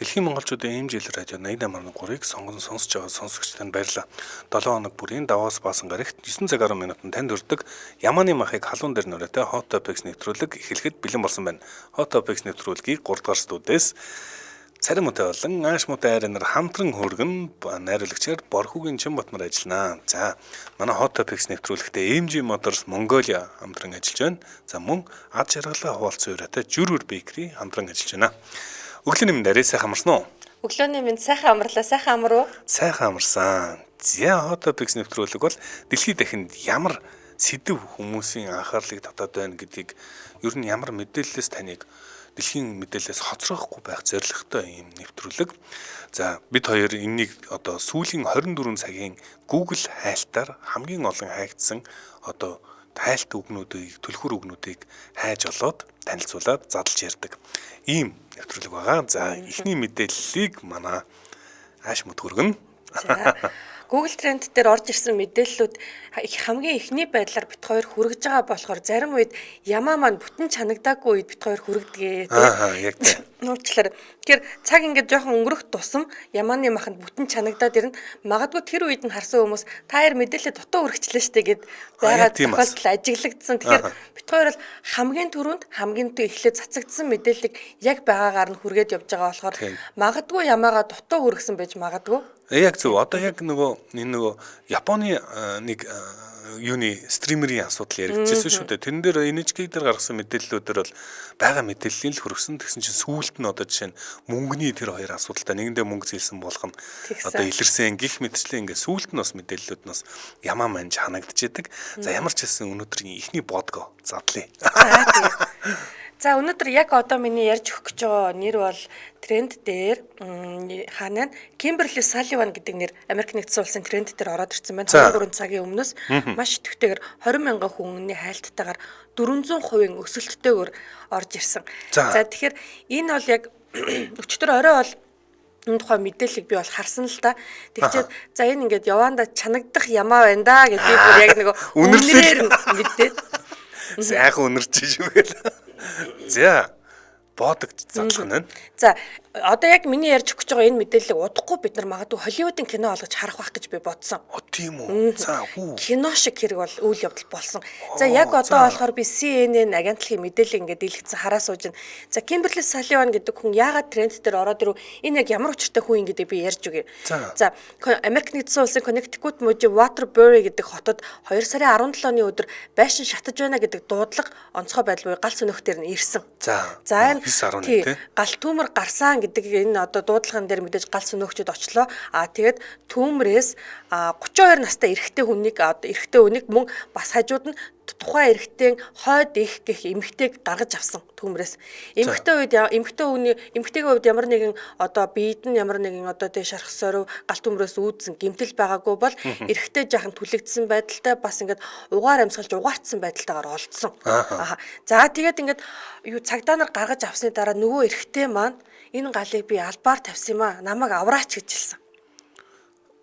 Дэлхийн монголчуудын ээжил радио 88.3-ыг сонсож байгаа сонсогчдод баярлалаа. 7 хоног бүрийн Давоос баасан гарагт 9 цаг 10 минутанд танд хүрдэг Ямааны махыг халуун дээр нөрөөтэй Hot Topics нэвтрүүлэг эхлэхэд бэлэн болсон байна. Hot Topics нэвтрүүлгийг 3 дугаар студиэс царим мөтэй болон ааш мөтэй айрнаар хамтран хөргөн найруулагчаар Борхүүгийн Чинбатмар ажиллана. За манай Hot Topics нэвтрүүлэгтээ MG Motors Mongolia хамтран ажиллаж байна. За мөн ад жаргалаа хуваалцсан өрөөтэй Jurur Bakery хамтран ажиллаж байна. Өглөөний минь сайхан амарсан уу? Өглөөний минь сайхан амарлаа. Сайхан амар уу? Сайхан амарсан. За Hot Topics нэвтрүүлэг бол дэлхийд дахинд ямар сэдв хүмүүсийн анхаарлыг татаад байна гэдгийг ер нь ямар мэдээлэлээс таныг дэлхийн мэдээлэлээс хоцроохгүй байх зорилготой юм нэвтрүүлэг. За бид хоёр энэнийг одоо сүүлийн 24 цагийн Google хайлтаар хамгийн олон хайгдсан одоо хайлт үгнүүдийг, түлхүүр үгнүүдийг хайж олоод танилцуулаад задлж ярьдаг ийм нэвтрүүлэг байгаа. За эхний мэдээллийг манай ааш мөт хөргөн. Google Trend дээр орж ирсэн мэдээллүүд хамгийн эхний байдлаар бит хоёр хүргэж байгаа болохоор зарим үед ямаа маань бүтэн чанагдаагүй үед бит хоёр хүргэдэг. Яг тийм. Нуучлаар. Тэгэхээр цаг ингээд жоохон өнгөрөх тусам ямааны маханд бүтэн чанагдаад ирнэ. Магадгүй тэр үед нь харсан хүмүүс та яар мэдээлэл дутуу өргөчлөө штэ гэд байгаа тохиолдол ажиглагдсан. Тэгэхээр бит хоёр бол хамгийн түрүүнд хамгийн эхлээд цацагдсан мэдээллийг яг байгаагаар нь хүргээд явж байгаа болохоор магадгүй ямаага дутуу өргөсөн байж магадгүй. Яг зөв. Одоо яг энэ Японы нэг юуны стримерийн асуудал яригдчихсэн шүү дээ. Тэрэн дээр NHK дээр гаргасан мэдээллүүдээр бол байгаа мэдээллийг л хөргсөн. Тэгсэн чинь сүүлд нь одоо жишээ нь мөнгөний тэр хоёр асуудалтай нэгэндээ мөнгө зээлсэн болгоно. Одоо илэрсэн гих мэтчлээ ингээд сүүлд нь бас мэдээллүүд нь бас ямаа манж ханагдчихэдэг. За ямар ч хэлсэн өнөөдрийн эхний бодго задлаа. За өнөөдөр яг одоо миний ярьж өгөх гэж байгаа нэр бол тренд дээр хаана Kimberly Sullivan гэдэг нэр Америк нэгдсэн улсын тренд дээр ороод ирсэн байна. 23 цагийн өмнөөс маш идэвхтэйгээр 20 мянган хүнний хайлттайгаар 400% өсөлттэйгээр орж ирсэн. За тэгэхээр энэ бол яг өчтөр орой бол энэ тухай мэдээллийг би бол харсан л да. Тэгчээд за энэ ингээд яваанда чанагдах ямаа байна да гэдгийг бүр яг нэг үнэрээр мэдээд сайхан үнэрч шүү гээл. За бодог задлах нь. За одоо яг миний ярьж өгч байгаа энэ мэдээллийг удахгүй бид нар магадгүй Холливуудын кино олгож харах байх гэж би бодсон. Тийм үү. За кино шиг хэрэг бол үйл явдал болсон. За яг одоо болохоор би CNN агентлагийн мэдээлэл ингээд дийлгэсэн хараа сууж байна. За Kimberly Sullivan гэдэг хүн яагаад тренд дээр ороод ирв? Энэ яг ямар учиртай хүн юм гэдэг би ярьж өгье. За Америк нэгдсэн улсын Connecticut мужийн Waterbury гэдэг хотод 2 сарын 17-ны өдөр байшин шатаж байна гэдэг дуудлага онцгой байдал буюу гал сүнөхтөр нь ирсэн. За энэ гал түүмэр гарсан гэдэг энэ одоо дуудлагын дээр мэдээж гал сүнөөгчд очлоо. Тэгээд түүмрээс 32 настай эрэгтэй хүнийг мөн бас хажууд нь тухайн эрэгтэй хойд их гэх эмэгтэйг гаргаж авсан түүмрээс. Эмэгтэйгийн хувьд ямар нэгэн одоо биед нь ямар нэгэн одоо тий шарх сорив гал түүмрээс үүдсэн гэмтэл байгаагүй бол эрэгтэй жаахан түлэгдсэн байдалтай бас ингээд угаар амьсгалж угаартсан байдалтайгаар олдсон. За тэгээд ингээд цагдаа нар гаргаж авсны дараа нөгөө эрэгтэй маань энэ галыг би албаар тавьсан юм аа намайг авраач гэж хэлсэн.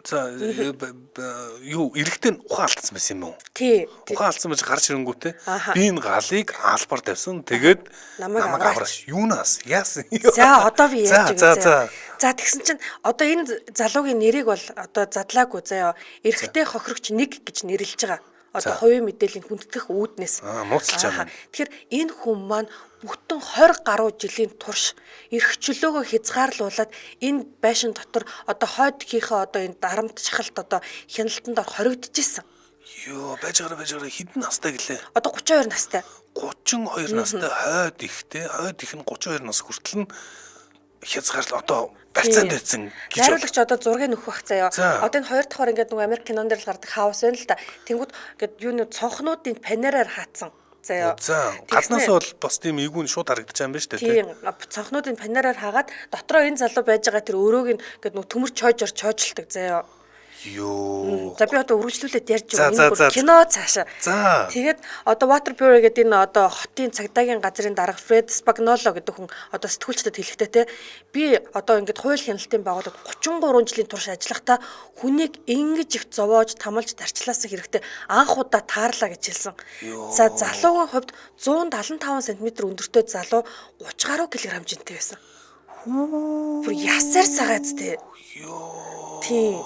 За эрэгтэй ухаан алдсан байсан юм уу? Тий. Ухаан алдсан байж гарч ирэнгүүтээ би энэ галыг албаар тавьсан. Тэгээд намайг авраач. Юунаас? Яасан? За одоо би ярьж өгье. За тэгсэн чинь одоо энэ залуугийн нэрийг бол одоо задлаагүй заяа. Эрэгтэй хохирогч 1 гэж нэрлэж байгаа. Одоо хувийн мэдээллийн хүндэтгэх үүднээс. Мууцлж байгаа. Тэгэхээр энэ хүн маань бүтэн 20 гаруй жилийн турш эрх чөлөөгөө хязгаарлуулад энэ байшин дотор одоо хойд хийхээ одоо энэ дарамт шахалт одоо хяналтанд ор хоригдчихсэн. Йоо байж байгаа хэдэн настай гэлээ? Одоо 32 настай. 32 настай хойд ихтэй хойд их нь 32 нас хүртэл нь хязгаарлал одоо барьцаанд байсан гэж. Найруулагч одоо зургийг нөхөх бах заяа. Одоо энэ 2 дахь ингээд нөгөө Америк кинон дээр л гардаг хаус байна л да. Тэнгүүд ингээд юуны цонхнуудын панераар хаацсан. За гаднаас бол бас тийм эйгүүн шууд харагдаж байгаа юм байна шүү дээ. Тийм цонхнуудын панераар хаагаад дотроо энэ залуу байж байгаа тэр өрөөг нь ингээд нөгөө төмөр чойжоор чойжилдаг заяа. Йоо. За би одоо үргэлжлүүлээд ярьж байгаа энэ кино цаашаа. Тэгээд одоо Waterbury гэдэг энэ одоо хотын цагдаагийн газрын дарга Fred Spagnolo гэдэг хүн одоо сэтгүүлчдэд хэлэхдээ те би одоо ингээд хууль хяналтын байгууллагад 33 жилийн турш ажиллахдаа хүнийг ингэж их зовоож тамалж тарчлаасан хэрэгтэй анх удаа таарлаа гэж хэлсэн. За залуугийн хувьд 175 см өндөртэй залуу 30 гаруй кг хэмжээтэй байсан. Бүр ясаар сагааз те. Ёо. Тийм.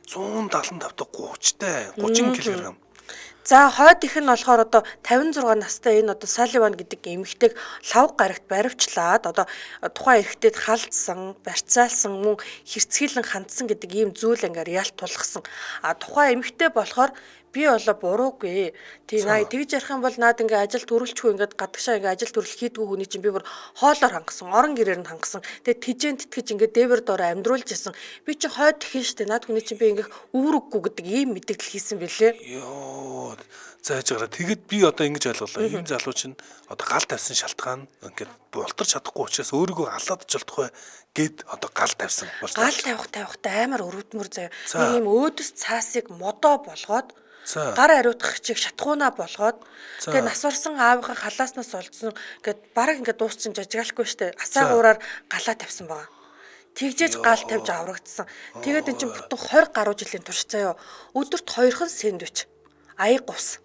175 та 30-тай 30 кг. За хойд их нь болохоор одоо 56 настай энэ одоо Салливан гэдэг эмэгтэйг лав гарагт баривчлаад одоо тухайн эрэгтэйд халдсан, барьцаалсан, мөн хэрцгийлэн хандсан гэдэг ийм зүйл ангаар яалт тулгсан. А тухайн эмэгтэй болохоор би болоо буруугүй. Тий наа тэгж ярих юм бол наад ингээ ажил төрүүлчихгүй ингээд гадагшаа ингээ ажил төрөл хийдгүү хүний чинь би бүр хоолоор хангасан, орон гэрээр нь хангасан. Тэгээ тижэн тэтгэж ингээ дээвэр доор амьдруулж исэн. Би чи хойд тхэн штэ наад хүний чинь би ингээ үүрэггүй гэдэг ийм мэдээлэл хийсэн бэлээ. Ёо. Зааж гараа. Тэгэд би одоо ингэж ойлголоо. Энэ залуу чинь одоо гал тавьсан шалтгаан ингээд бултарч чадахгүй учраас өөрийгөө халаад жолдохгүй гэд одоо гал тавьсан. Гал тавихтай амар өрөвдмөр заяа. Нэг ийм өөдөс цаасыг модоо болгоод гар ариутгах чиг шатхуунаа болгоод тэгээ нас орсон аавынхаа халааснаас олдсон гэд бараг ингээд дуусчин жажигалахгүй штэ асаагуураар галаа тавьсан байгаа. Тэгжээж гал тавьж аврагдсан. Тэгээд эн чинь бүтэн 20 гаруй жилийн турш заяа. Өдөрт 2хан сэндвич. Аяг гус.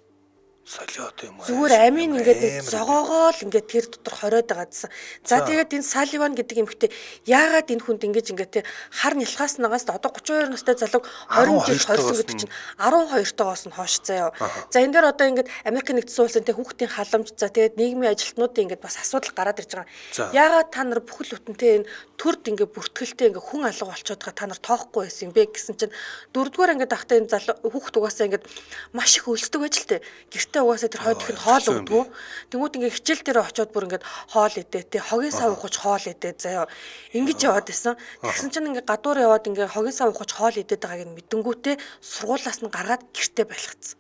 Солиот юм аа. Зүгээр амийн ингээд нэг зогоогоо л ингээд тэр дотор хориод байгаадсан. За тэгээд энэ Салливан гэдэг эмэгтэй яагаад энэ хүнд ингэж ингээд те хар нялхаас нагаас одоо 32 настай залуу 20 жил хорсон гэдэг чинь 12 тоогоос нь хоош заяа. За энэ дээр одоо ингээд Америк нэгдсэн улсын те хүүхдийн халамж за тэгээд нийгмийн ажилтнуудын ингээд бас асуудал гараад ирж байгаа. Яагаад та нар бүхэл бүтэнтэй энэ төрд ингээд бүртгэлтэй ингээд хүн алга болчиход байгаа та нар тоохгүй байсан юм бэ гэсэн чинь дөрөвдүгээр ингээд ахтай энэ залуу хүүхд угаасаа ингээд маш их өлсдөг байж л те. Гэртээ угаасаа тэр хойд ихэнд хоол өгдгөө. Тэнгүүд ингээ хичээл дээр очиод бүр ингээд хоол идээ те хогийн сав ухаж хоол идээ заяа. Ингэж яваад исэн. Тэгсэн чинь ингээ гадуур яваад ингээ хогийн сав ухаж хоол идээд байгааг нь мэдэнгүүтээ сургуулаас нь гаргаад гэртээ байлгацсан.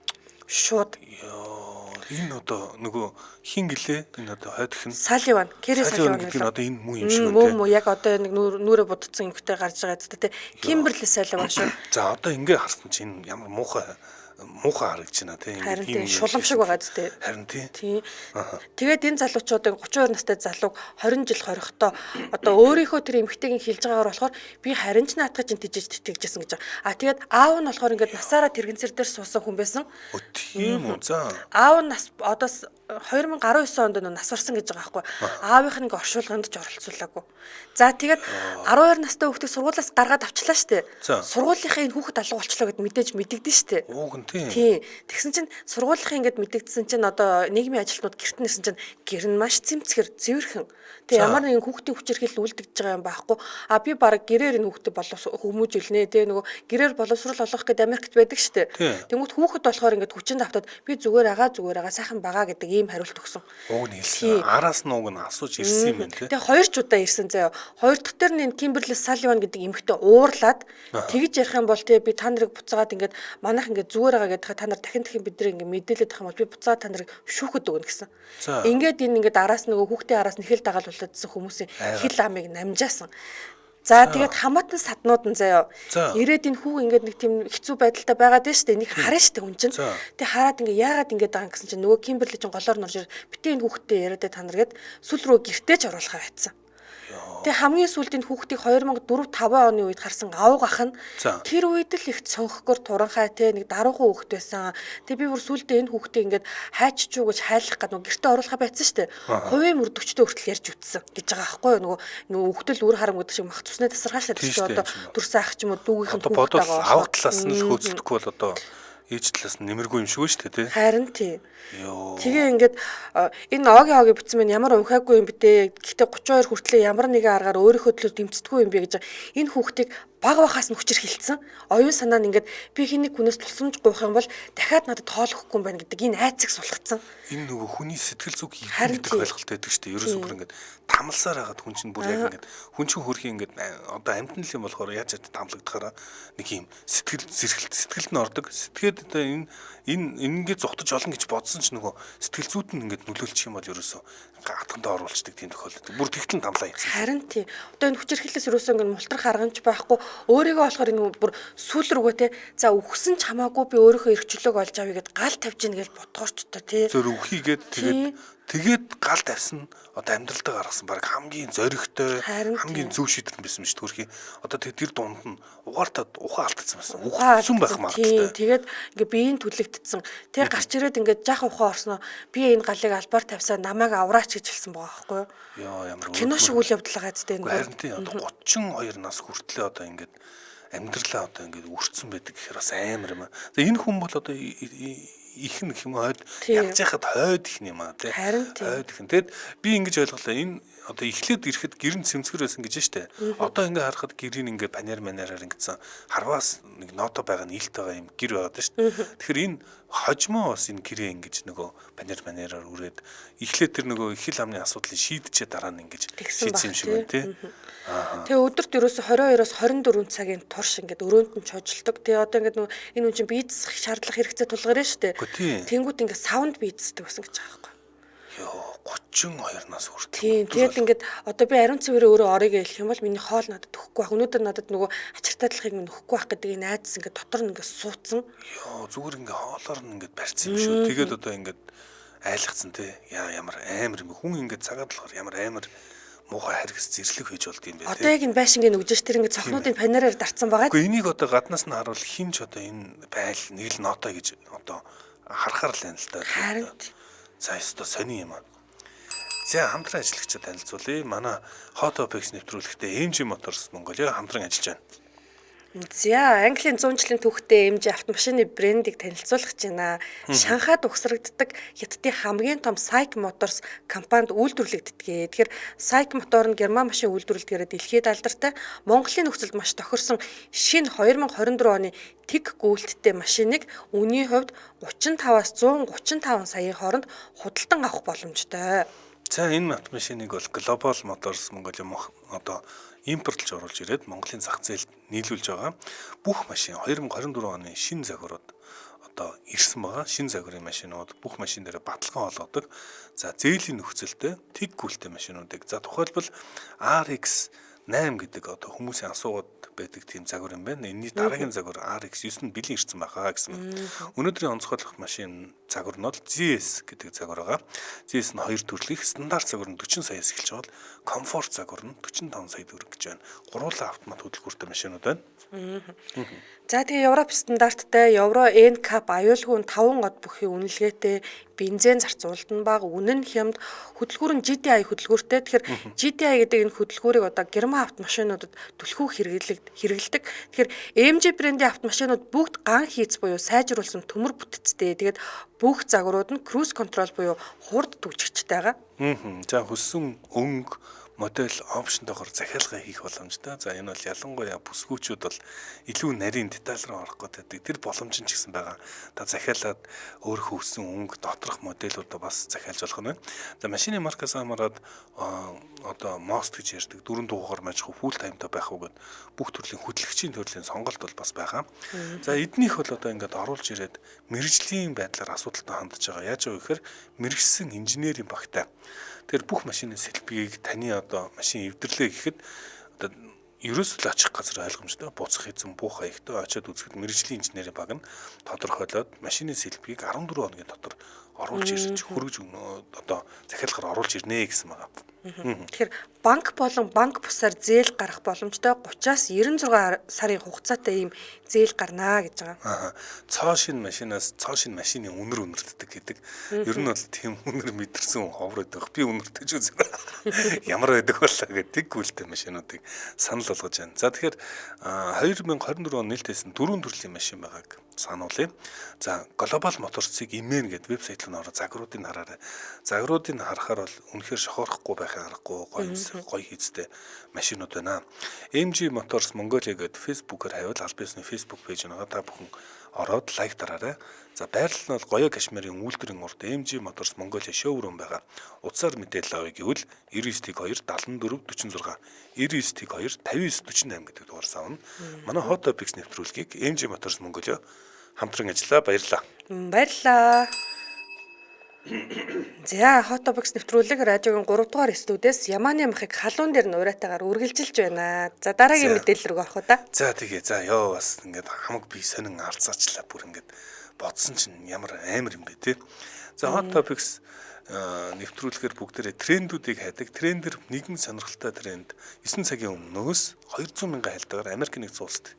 Шууд. Ёо. Энэ одоо нөгөө хин гэлээ энэ одоо хойд их нь Салливан, Кэри Салливан гэдэг нь одоо энэ муу юм шиг байна. Муу яг одоо нэг нүрэ будцсан эмхтэй гарч байгаа зү те. Кимберли Салливан шүү. За одоо ингээ харсан чинь ямар муухай харагдаж байна тийм ийм шулам шиг байгаа зү. Харин тийм. Тэгээд энэ залуучуудын 32 настай залууг 20 жил хорихдоо одоо өөрийнхөө тэр эмэгтэйгийн хэлж байгаагаар болохоор би харин ч наатах чинь тижиж тэтгэжсэн гэж. А тэгээд аав нь болохоор ингээд насаараа тэрэгцэр дээр суусан хүн байсан. Тийм үү. За. Аав нь нас одоо 2019 онд нас орсон гэж байгаа байхгүй. Аавынх нь ингээ оршуулганд ч оролцуулаагүй. За тэгээд 12 настай хүүхдийг сургуулиас гаргаад авчлаа штэ. Сургуулийнхаа энэ хүүхэд алга болчлоо гэд мэдээж мэдэгдэн штэ. Тийм. Тэгсэн чинь сургуулийнхаа ингээд мэдэгдсэн чинь одоо нийгмийн ажилтнууд гэрт нэрсэн чинь гэр нь маш цэмцгэр цэвэрхэн. Тэгээ ямар нэгэн хүүхдийн хүчирхийлэл үлдэж байгаа юм байхгүй. А би баг гэрээр энэ хүүхдэд хүмүүжүүлнэ. Тэгээ нөгөө гэрээр боловсрол олгох гэдэг Америкт байдаг штэ. Тэнгүүт хүүхэд болохоор ингээд хүчинд автаад би зүгээр агаа сайхан байгаа гэдэг ийм хариулт өгсөн. Уг нь хэлсэн. Араас нь уг нь асууж ирсэн юм байна тий. Тэгээ хоёр ч удаа ирсэн заяа. Хоёр дахь дээр нь Кимберли Салливан гэдэг эмэгтэй уурлаад тэгж ярих юм бол тий би та нарыг буцаагаад ингээд манайх ингээд зүгээр байгаа гэдэг та нар дахин бид нар ингээд мэдээлээд авах юм бол би буцаагаад та нарыг шүүхэд өгнө гэсэн. Ингээд энэ ингээд араас нөгөө хүүхдийн араас нэхэл дагалуулсан хүмүүсийн хил амыг намжаасан. За тэгээд хамаатан саднууд нь заяа. Ирээд энэ хүү ингээд нэг тийм хэцүү байдалтай байгаад байна шүү дээ. Энийг харна шүү дээ хүн чинь. Тэг хараад ингээд яагаад ингээд байгаа юм гэсэн чинь нөгөө Кимберли чинь голоор норж битээ энэ хүүхдтэй яриад та нар гээд сүл рүү гэртээ ч оруулахаа байцсан. Тэг хамгийн сүүлд энэ хүүхдийг 2004-5 оны үед харсан аавгах нь тэр үед л их цонхгоор туранхай те нэг даруухан хүүхд байсан. Тэг би бүр сүүлдээ энэ хүүхдийг ингээд хайчч уу гэж хайлах гэдэг нөгөө гэртээ оруулахаа байцсан шүү дээ. Хувийн мөрдөгчтэй хүртэл ярьж үтсэн гэж байгаа байхгүй юу. Нөгөө хүүхдэл үр харамгууд шиг мах цусны тасархаашлаад тийм одоо дүрсэн ах ч юм уу дүүгийнх нь хүүхд байгаа. Аав талаас нь л хөөцөлдөхгүй бол одоо ээж талаас нь нэмэргүй юм шиг шүү дээ тий. Харин тий. Тэгээ ингээд энэ оги бичсэн мэн ямар унхаагүй юм битээ. Гэхдээ 32 хүртлээр ямар нэгэн аргаар өөрийнхөө төлөө дэмждэггүй юм бэ гэж энэ хүүхдийг баг бахаас нь хүчээр хилцсэн. Оюун санаа нь ингээд би хэнийг хүнээс тулсамж гуйх юм бол дахиад надад тоолохгүй юм байна гэдэг энэ айцыг сулгацсан. Энэ нөгөө хүний сэтгэл зүг гэдэг ойлголт байдаг шүү дээ. Ерөөсөө бүр ингээд тамлсаар хагаад хүн чинь бүр яг ингээд хүн чинь хөрхийн ингээд одоо амтнал юм болохоор яаж тамлагдахаараа нэг юм сэтгэлд нь ордог. Сэтгэхэд одоо энэ ингээд зогтож олон гэж бодсон ч нөгөө сэтгэл зүйд нь ингээд нөлөөлчих юм бол ерөөсөө гатгандаа оруулцдаг тийм тохиолдол. Бүр тэгтэл тамлаа хийсэн. Харин тий. Одоо энэ хүчирхийлээс ерөөсөө ингээд мултрах аргамж байхгүй. Өөрийгөө болохоор энэ бүр сүүл рүүгээ те за үхсэн ч хамаагүй би өөрийнхөө эрх чөлөөг олж авъя гэд гал тавьж ийн гэж бодгоорч та тий. Зөөр үхийгээд тэгээд Тэгээд гал тавьсан одоо амьдралдаа гаргасан баг хамгийн зоригтой Харин хамгийн зөв шийдэл байсан биш төрхий. Одоо тэр дунд нь угаартаа ухаан алдсан байсан. Ухаан Ухсан байх магадaltaй. Тэгээд ингээ биеийн түлэгдсэн. Тэгээ гарч ирээд ингээ жаахан ухаан орсноо би энэ галыг албаар тавьсаа намайг авраач гэж хэлсэн байгаа байхгүй юу? Яа ямар Кино шиг үйл явдал байгаа зү энэ. Харин тийм одоо 32 нас хүртлээ одоо ингээд амьдралаа одоо ингээд үрцэн байдаг гэхээр бас амар юм аа. За энэ хүн бол одоо их нэг юм хойд явж яхад хойд их юм аа тий. Хойд их. Тэгэд би ингэж ойлголоо энэ одоо эхлээд ирэхэд гэрэн цэмцгэр байсан гэж штэ. Одоо ингээ харахад гэрийн ингээ панер манераар ингэсэн харваас нэг ното байгаа нь илт байгаа юм гэр байгаад штэ. Тэгэхээр энэ хожмоо бас энэ гэрээ ингэж нөгөө панер манераар үрээд эхлээд тэр нөгөө их л амны асуудлыг шийдчээ дараа нь ингэж шийдсэн юм шиг байна тий. Тэгээ өдөрт ерөөсө 22-оос 24 цагийн турш ингээд өрөөнд нь чожлдог. Тэгээ одоо ингээд нөгөө энэ хүн чинь биецэх шаардлага хэрэгцээ тулгарна шүү дээ. Тэнгүүд ингээд саунд биецдэг гэсэн гэж байгаа байхгүй. Йоо 32 нас хүртэл. Тийм. Тэгээд ингээд одоо би ариун цэвэрээ өөрөө орёё хэлэх юм бол миний хоол надад өгөхгүй байх. Өнөөдөр надад нөгөө ачиртай талхыг минь өгөхгүй байх гэдэг энэ айдас ингээд дотор нь ингээд суудсан. Йоо зүгээр ингээд хоолоор нь ингээд барьсан юм шүү. Тэгээд одоо ингээд айлгцсан те. Ямар амар юм. Хүн ингээд цагаад болохоор ямар амар муухай харгас зэрлэг хийж болд юм бэ те. Одоо яг энэ байшингийн үгжиш тэр ингээд цохнуудын панераар дарцсан байгаа. Гэхдээ энийг одоо гаднаас нь харуул хинч одоо энэ байл нэг л нотой гэж одоо харахаар л байна л да. Харин за ёстой сони юм аа. За хамтран ажиллагчид танилцуулъя. Манай Hot Topics нэвтрүүлэгтээ AMG Motors Mongolia хамтран ажиллаж байна. За, Английн 100 жилийн түүхтэй AMG автомашины брендийг танилцуулах гэж байна. Шанхайд угсрагддаг Хятадын хамгийн том SAIC Motors компанид үйлдвэрлэгддэг. Тэгэхээр SAIC мотор нь герман машин үйлдвэрлэдгээр дэлхийд алдартай. Монголын нөхцөлд маш тохирсон шинэ 2024 оны тэг гүйлттэй машиныг үнийн хувьд 35-аас 135 саяын хооронд худалдан авах боломжтой. За энэ автомашиныг бол Global Motors Mongolia одоо импортлж оруулж ирээд Монголын зах зээлд нийлүүлж байгаа. Бүх машин 2024 оны шинэ загварууд одоо ирсэн байгаа. Шинэ загварын машинууд бүх машин дээр баталгаа олгодог. За зээлийн нөхцөлтэй тэг гүйлтэй машинуудыг за тухайлбал RX 8 гэдэг одоо хүмүүсийн асуугаад байдаг тийм загвар юм байна. Энэний дараагийн загвар RX9 нь бэлэн ирсэн байгаа гэсэн. Өнөөдрийн онцгойлох машин загвар нь бол ZS гэдэг загвар байгаа. ZS нь хоёр төрлийн стандарт загвар нь 40 саяас эхэлж байгаа бол комфорт загвар нь 45 сая төгрөг гэж байна. Гуруула автомат хөдөлгөөртэй машинууд байна. За тэгээ Европ стандарттай Евро NCAP аюулгүй 5 од бүхий үнэлгээтэй бензин зарцуулалт нь бага, үнэн хямд, хөдөлгүүр нь GTI хөдөлгүүртэй. Тэгэхээр GTI гэдэг энэ хөдөлгүүрийг одоо герман автомашинуудад түлхүү хэрэгэлдэг. Тэгэхээр AMG брендийн автомашинууд бүгд ган хийц буюу сайжруулсан төмөр бүтцтэй. Тэгээд бүх загварууд нь cruise control буюу хурд түгжигчтэй байгаа. За хүссэн өнгө модель опшнтойгоор захиалга хийх боломжтой. За энэ бол ялангуяа бүсгүүчүүд бол илүү нарийн деталь руу орох гэдэг. Тэр боломж нь ч гэсэн байгаа. Та захиалаад өөрийнхөө хүссэн өнгө доторх моделлуудаа бас захиалж болох нь байна. За машины маркаас хамаарат одоо most гэж ярьдаг 4 дугаар мажих full timeтай байх уу гэд бүх төрлийн хөдөлгөгчийн төрлийн сонголт бол бас байгаа. За эднийх бол одоо ингээд оруулж ирээд мэрэгжлийн байдлаар асуудалтай хандж байгаа. Яаж вэ гэхээр мэрэгсэн инженерийн багтай тэр бүх машины сэлбэгийг таны одоо машин эвдэрлээ гэхэд одоо ерөөсөө очих газар ойлгомжтой буцах эзэн буух хаягтай очиод үзэхэд мэрэгжлийн инженерийн баг нь тодорхойлоод машины сэлбэгийг 14 хоногийн дотор оруулж ирж хөргөж одоо захиалгаар оруулж ирнэ гэсэн байгаа. Тэгэхээр банк болон банк бусаар зээл гарах боломжтой 30-аас 96 сарын хугацаатай ийм зээл гарнаа гэж байгаа. Цоо шин машинаас цоо шин машины үнэр үнэртдэг гэдэг. Ер нь бол тийм үнэр мэдэрсэн ховор байдаг. Би үнэртэж үзээ. Ямар байдаг болоо гэдэг гүйлтэй машинуудыг санал болгож байна. За тэгэхээр 2024 он нээлттэйсэн 4 төрлийн машин байгааг сануулъя. За Global Motors-ыг имэн гэдэг вебсайт руу ороод загваруудыг хараарай. Загваруудыг харахаар бол үнэхээр шохоорохгүй байхаа аргагүй гоё хийцтэй машинууд байна. AMG Motors Mongolia гэдэг Facebook-оор хайвал аль бисны Facebook пэйж нэгээ та бүхэн ороод лайк дараарай. За байрлал нь бол Гоёо Кашмирын үйлдвэрийн урд AMG Motors Mongolia showroom байгаа. Утсаар мэдээлэл авъя гэвэл 99-2 74 46 99-2 59 48 гэдэг дугаар савна. Манай Hot Topics нэвтрүүлгийг AMG Motors Mongolia хамтран ажиллаа. Баярлалаа. Баярлалаа. За Hot Topics нэвтрүүлэг радиогийн 3 дугаар студиэс Яманы махыг халуун дээр нь ураатаагаар үргэлжилж байна. За дараагийн мэдээлэл рүү орох уу та. За тэгээ за ёо бас ингээд хамаг би сонин арцаачлаа бүр ингээд бодсон чинь ямар амар юм бэ те. За Hot Topics нэвтрүүлэхээр бүгдээрээ трендүүдийг хайдаг. Трендэр нэгэн сонирхолтой тренд 9 цагийн өмнөөс 200 мянган хайлтгаар Америк нэгдсэн улсад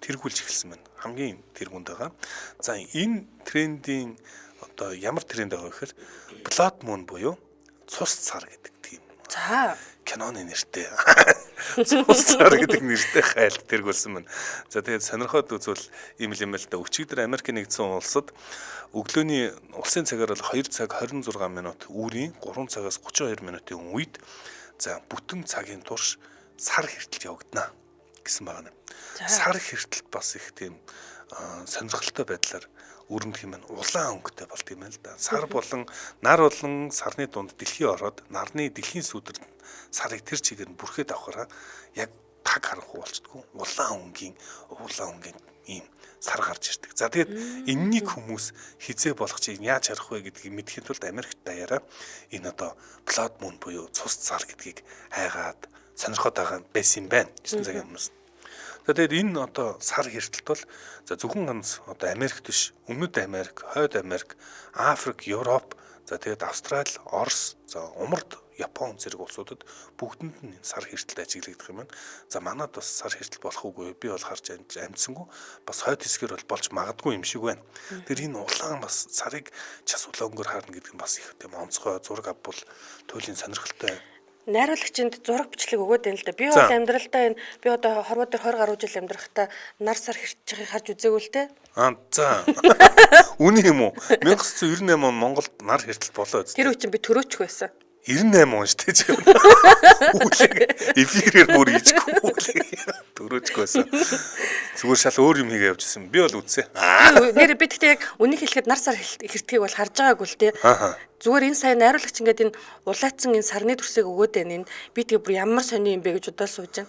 тэргүүлж эхэлсэн байна. Хамгийн тэргүүнд байгаа. За энэ трендийн одоо ямар тренд байгаа гэхээр Blood Moon буюу цус цар гэдэг тийм. За Киноны нэртэй. Цус цар гэдэг нэртэй хайлт тэргүүлсэн байна. За тэгээд сонирхоод үзвэл ийм л юм л да. Өчигдөр Америк нэгдсэн улсад өглөөний улсын цагаар бол 2 цаг 26 минут үүрийн 3 цагаас 32 минутын үед за бүтэн цагийн турш сар хэртэлт явагдана гэсэн байна. Сар хэртэлт бас их тийм сонирхолтой байдлаар өрөмдөх юм байна. Улаан өнгөтэй болт юм л да. Сар болон нар болон сарны дунд дэлхий ороод нарны дэлхийн сүдэрд сарыг тэр чигээр нь бүрхээд авахаараа яг таг харанхуй болчдгоо. Улаан өнгийн ийм сар гарч ирдэг. За тэгээд энэнийг хүмүүс хизээ болох чинь яаж харах вэ гэдгийг мэдхийн тулд Америкт даяараа энэ одоо Blood Moon буюу цус цар гэдгийг хайгаад сонирхоод байгаа байсан юм байна. 9 цагийн өмнөөс. За тэгээд энэ одоо сар хэртэлт бол за зөвхөн ганц одоо Америк биш, Өмнөд Америк, Хойд Америк, Африк, Европ, за тэгээд Австрали, Орос, за Умард, Япон зэрэг улсуудад бүгдэнд нь сар хэртэлт ажиглагдах юм байна. За манад бас сар хэртэлт болох үгүй би бол харж амжсангүй. Бас хойд хэсгээр бол болж магадгүй юм шиг байна. Тэр энэ улаан бас сарыг час улаангөр харна гэдэг нь бас их тийм онцгой зураг авбал туйлын сонирхолтой. Найруулагчинд зураг бичлэг өгөөд байна л да. Би бол амьдралдаа энэ би одоо хорвоо дээр 20 гаруй жил амьдрахтаа нар сар хэртэж байгааг харж үзээгүй л те. За. Үний юм уу? 1998 он Монголд нар хэртэлт болоо үст. Тэр үе чинь би төрөөчг байсан. 98 он шүү дээ. Үлэг эфирээр бүр ичгүй үлэг төрөөчгөөсөн. Зүгээр шал өөр юм хийгээ явжсэн. Би бол үзсэн. Нэр би тэгтээ яг үнийг хэлэхэд нар сар хэртгийг бол харж байгаагүй л те. Зүгээр энэ сая найруулагч ингээд энэ улаацсан энэ сарны төрсийг өгөөд байна. Энэ би тэгээ бүр ямар сони юм бэ гэж удаа сууж байна.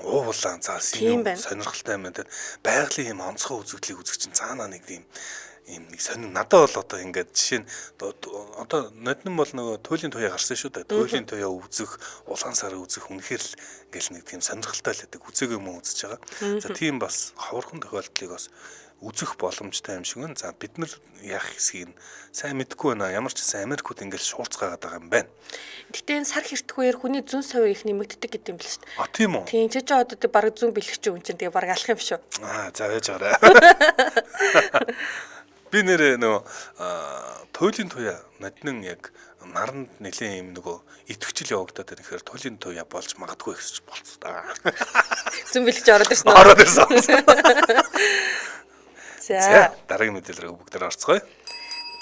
Уулаан цаас юм сонирхолтой юм байна. Байгалийн юм онцгой үзэгдлийг үзэх чинь цаанаа нэг тийм ийм нэг сонин надад бол одоо ингээд жишээ нь одоо ноднон бол нөгөө туйлын туяа гарсан шүү дээ. Туйлын туяа үзэх, улаан сараа үзэх үнэхээр л ингээл нэг тийм сонирхолтой л байдаг. Үзээгүй юм үзэж байгаа. За тийм бас ховорхон тохиолдлыг бас үзэх боломжтой юм шиг байна. За бид нар яах хэсгийг сайн мэдэхгүй байна. Ямар ч гэсэн Америкууд ингээл шуурцгаагаад байгаа юм байна. Гэтэ энэ сар хэртгүүгээр хүний зүүн совь их нэмэгддэг гэдэг юм л шүү дээ. А тийм үү? Тийм ч одоо баг зүүн бэлгч юм чинь тэгээ баг алах юм шүү. За яаж гараа. Би нэр нөгөө туйлын туяа ноднон яг наранд нэлээд юм нөгөө итгэвчл явагдаад байна гэхээр туйлын туяа болж магадгүй гэж болцоо та. Зүүн бэлгч ороод ирсэн үү? Ороод ирсэн. За дараагийн мэдээлэл бүгд орцгоё.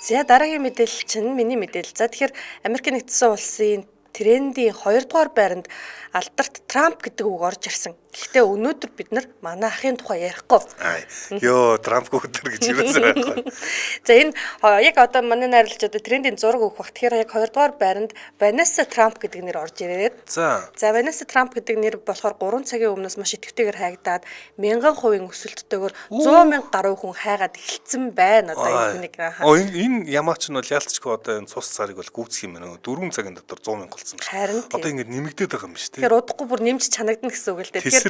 За дараагийн мэдээлэл чинь миний мэдээлэл. За тэгэхээр Америк нэгдсэн улсын трендийн 2 дугаар байранд алдарт Трамп гэдэг үг орж ирсэн. Гэхдээ өнөөдөр бид нар манай ахын тухай ярихгүй. Йоо, Трамп өдөр гэж юусэн байхгүй. За энэ яг одоо манай найруулагч одоо трендийн зураг өгөх бах. Тэгэхээр яг 2 дугаар байранд Vanessa Trump гэдэг нэр орж ирээд. За Vanessa Trump гэдэг нэр болохоор 3 цагийн өмнөөс маш идэвхтэйгээр хайгдаад 1000% өсөлттэйгээр 100 мянга гаруй хүн хайгаад эхэлсэн байна. Одоо энэ нэг. Энэ ямаач нь бол ялцчгүй одоо энэ цус царыг бол гүйцэх юм байна. 4 цагийн дотор 100 мянга болсон байна. Одоо ингэ нэмэгдээд байгаа юм шүү дээ. Тэгэхээр удахгүй бүр нэмж чанагдана гэсэн үг л дээ.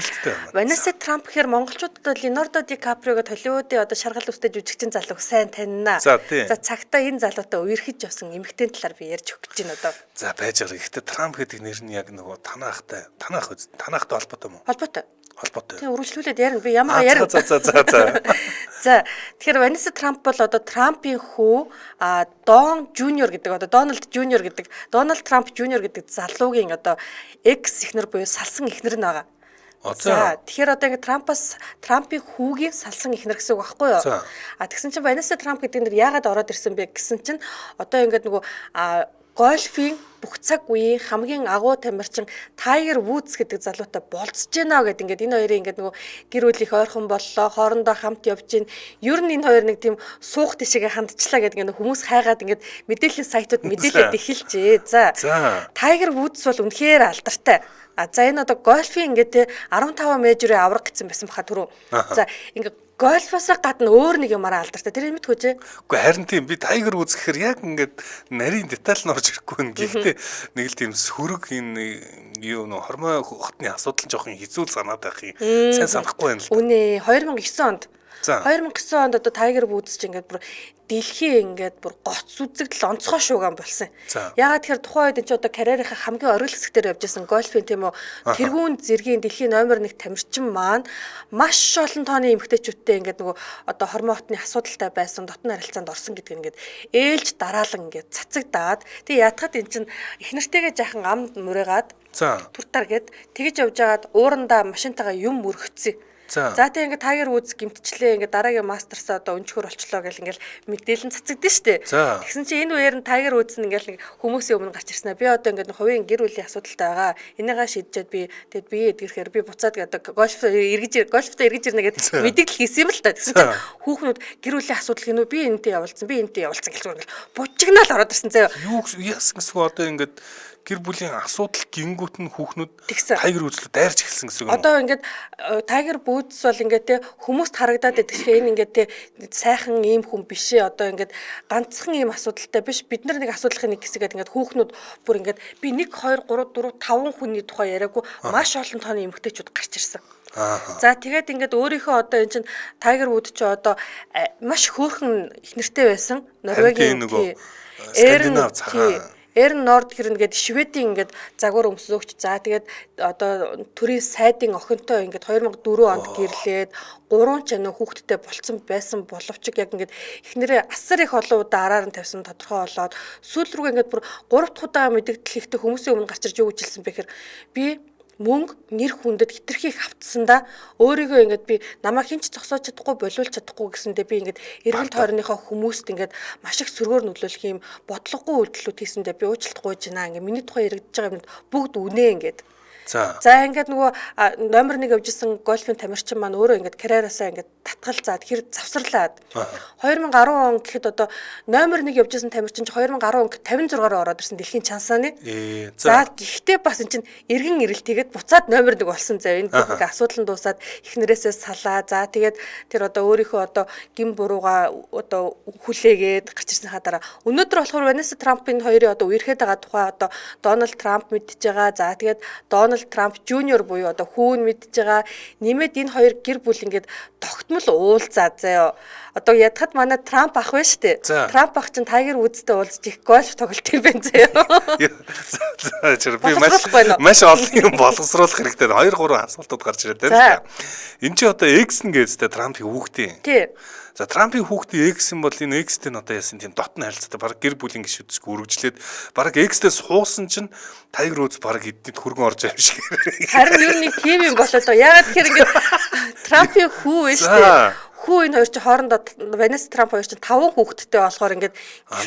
Vanessa Trump гэхээр монголчуудад Leonardo DiCaprio-г Hollywood-ийн одоо шаргал үстэй жүжигчин залууг сайн танина. За цагтаа энэ залуутай үерхэж явсан эмэгтэйн талаар би ярьж өгч байна одоо. За байж байгаа. Гэхдээ Trump гэдэг нэр нь яг нөгөө танаахтай холбоотой юм уу? Холбоотой. Тийм үргэлжлүүлээд ярина. Би ямар ярина. За. За тэгэхээр Vanessa Trump бол одоо Трампийн хүү Don Junior гэдэг одоо Donald Junior гэдэг Donald Trump Junior гэдэг залуугийн одоо экс эхнэр буюу салсан эхнэр нь байгаа. За тэгэхээр одоо ингэ Трампийн хүүгийн салсан эхнэр гэсэн үг байхгүй юу? Тэгсэн чинь Vanessa Trump гэдэг нэр яагаад ороод ирсэн бэ гэсэн чинь одоо ингээд нөгөө гольфийн бүх цаг үеийн хамгийн агуу тамирчин Tiger Woods гэдэг залуутай болцож байна гэдэг ингээд энэ хоёрын ингээд нөгөө гэр бүл их ойрхон боллоо, хоорондоо хамт явж гин. Ер нь энэ хоёр нэг тийм суух тишээгээ хандчлаа гэдэг ингээд хүмүүс хайгаад ингээд мэдээллийн сайтууд мэдээлэлд эхэлжээ. За Tiger Woods бол үнэхээр алдартай. За энэ одоо гольфийн ингээд 15 мейжрын авраг гэсэн байсан баха түрүү. За ингээд гольфоос гадна өөр нэг юмараа алдартай. Тэр юм мэдгүй. Үгүй харин тийм би Tiger Woods гэхээр яг ингээд нарийн деталь нь орж ирэхгүй юм. Гэхдээ нэг л тийм сөрөг энэ юу нөө хормой хотны асуудал жоохон хэцүү санаад байх юм. Сайн санахгүй байна л. Үнэ 2009 онд За. 2009 онд одоо Tiger Woods ч ингээд бүр дэлхийн ингээд бүр гоц үзэгдэл онцгой шууган болсон. За. Ягаад тэгэхээр тухайн үед энэ ч одоо карьерийнхаа хамгийн оргил хэсгээр явж байсан гольфын тийм үү тэргүүн зэргийн дэлхийн номер 1 тамирчин маань маш олон тооны эмэгтэйчүүдтэй ингээд нөгөө одоо хормон хотны асуудалтай байсан дотны харилцаанд орсон гэдэг нь ингээд ээлж дараалан ингээд цацагдаад тэгээ ятгаад эн чинь их нартайгээ жаахан амд мурайгаад За. туртаар гээд тэгж явж байгаад уурандаа машинтайгаа юм мөргөцсөн. За. За тэгээ ингээд Tiger Woods гимтчлээ ингээд дараагийн мастерсаа одоо өнчгөр болчлоо гэл ингээд мэдээлэл цацагдсан шүү дээ. За. Тэгсэн чинь энэ үеэр нь Tiger Woods нь ингээд нэг хүмүүсийн өмнө гарч ирсэн аа. Би одоо ингээд хувийн гэр бүлийн асуудалтай байгаа. Энийгээ шийдчихэд би тэгэд би эдгэрхээр би буцаад гэдэг гольфтоо эргэж ирнэ гэдэг мэдээлэл хийсэн юм л та. Тэгсэн чинь хүүхнүүд гэр бүлийн асуудал гинүү би энэтэй явуулсан гэсэн ингээд бужигнаал ороод ирсэн заяа. Юу яасан гэсэн одоо ингээд гэр бүлийн асуудал гингүүт нь хүүхнүүд Тэгсэн. Tiger Woods-лөө дайрч эхэлсэн гэсэн үг юм. Одоо ингээд Tiger Woods бол ингээд те хүмүүст харагдаад байдаг шиг энэ ингээд те сайхан ийм хүн биш ээ. Одоо ингээд ганцхан ийм асуудалтай биш. Бид нар нэг асуудлын нэг хэсгээд ингээд хүүхнүүд бүр ингээд би 1 2 3 4 5 хүний тухай яриаггүй маш олон тооны эмэгтэйчүүд гарч ирсэн. За тэгээд ингээд өөрийнхөө одоо энэ чинь Tiger Woods ч одоо маш хөөрхөн их нэртэй байсан. Норвегийн Скандинав цагаан Эрн Норд хэрнэ гээд Шведийн ингээд загвар өмсөөгч. За тэгээд одоо төрийн сайдын охинтой ингээд 2004 онд гэрлээд 3 ч анаа хүүхэдтэй болцсон байсан боловч яг ингээд эхнэрээ асар их олон удаа араар нь тавьсан тодорхой болоод сүүл рүүгээ ингээд бүр 3 дахь удаа мэдэгдэл ихтэй хүмүүсийн өмнө гарч ирж юу гэж хэлсэн бэ гэхээр би мөнгө нэр хүндэд хитрхи их автсандаа өөрийгөө ингээд би намайг хинч зогсоож чадахгүй болиулж чадахгүй гэсэндээ би ингээд эргэл тойрныхоо хүмүүст ингээд маш их сөргөөр нөлөөлөх юм бодлогогүй үйлдэлүүд хийсэндээ би уучлалт гуйж байна. Ингээд миний тухай яригдж байгаа юмд бүгд үнэ ингээд. За ингээд нөгөө номер 1 явжсэн гольфын тамирчин маань өөрөө ингээд карьераасаа ингээд татгал заад хэр завсарлаад 2010 он гэхэд одоо номер 1 явжсэн тамирчин ч 2010 он 56-аар ороод ирсэн дэлхийн чансааны. За гэхдээ бас эн чинь эргэн ирэл тэгээд буцаад номер 1 болсон зав. Энэ бүх асуудал нь дуусаад эхнэрээсээ салаа. За тэгээд тэр одоо өөрийнхөө одоо гин бурууга одоо хүлээгээд гарч ирсэнхаа дараа өнөөдөр болохоор Ванесса Трампын хоёрын одоо үерхэд байгаа тухай одоо Дональд Трамп мэдж байгаа. За тэгээд Дональд Трамп Жуниор буюу одоо хүүн мэдж байгаа. Нэмээд энэ хоёр гэр бүл ингээд тогтмол уулзаа заяа. Одоо ядахад манай Трамп ах байна шүү дээ. Трамп ах чинь Tiger Woods-тэй уулзж их гольф тоглолт юм байна заяа. Би маш олон юм боловсруулах хэрэгтэй. 2 3 асуултууд гарч ирээд байна. Энд чи одоо X нь гэдэгтэй Трампын хүүхдийн. Тий. За Трампын хүүхдийн X юм бол энэ X-тэй одоо яасан тийм дотн харилцаатай баг гэр бүлийн гишүүдс үргэлжлээд баг X-тэй суусан чинь Tiger Woods баг эднийд хөргөн орж байгаа юм шиг. Харин юу нэг тийм юм болоод байгаа. Ягаад тэгэхээр ингээд Трампын хүү вэ шүү дээ. Хүү энэ хоёр чинь хоорондоо Ванесса Трамп хоёр чинь 5 хүүхэдтэй болохоор ингээд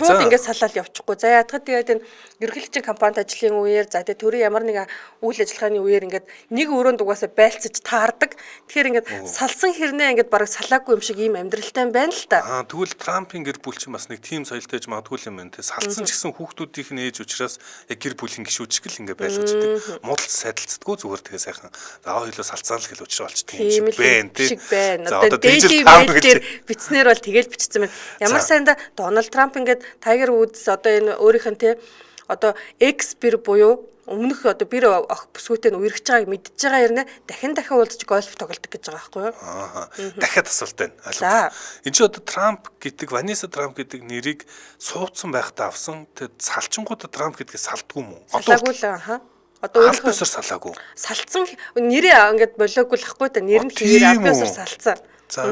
шууд ингээд салаад явчихгүй. За яагаад тэгээд энэ ерөнхийлөгчийн компанид ажлын үеэр за тэгээд төрийн ямар нэг үйл ажиллагааны үеэр ингээд нэг өрөөнд угаасаа байлцаж таардаг. Тэгэхээр ингээд салсан хэрнээ ингээд бараг салаагүй юм шиг ийм амьдралтай байна л та. Тэгвэл Трампын гэр бүл чинь бас нэг тийм соёлтой гэж магадгүй юм байна те. Салсан ч гэсэн хүүхдүүдийнх нь ээж учраас яг гэр бүлийн гишүүд шиг л ингээд байлгаж идэг. Муудалц сайдалцдаггүй зүгээр тэгээ сайхан. За хоёулаа салцаан л гэл учраа болчтой юм шиг байна те. За одоо дээр бичснээр бол тэгэл бичсэн байна. Ямар сайндаа Дональд Трамп ингээд Tiger Woods одоо энэ өөрийнх нь те одоо X бэр буюу өмнөх одоо бэр ох бүсгүйтэй нь үерхэж байгааг мэдж байгаа хэрнээ дахин уулзаж гольф тоглодог гэж байгаа байхгүй юу? Дахиад асуулт байна. Энд чи одоо Трамп гэдэг Ванесса Трамп гэдэг нэрийг суудсан байхдаа авсан. Тэгээд салчингуудаа Трамп гэдгээ салдгүй юм уу? Салаагүй л одоо өөрөөр салаагүй. Салцсан нэрээ ингээд болоогүй л ахгүй та нэр нь хэвээр албасаар салцсан. За.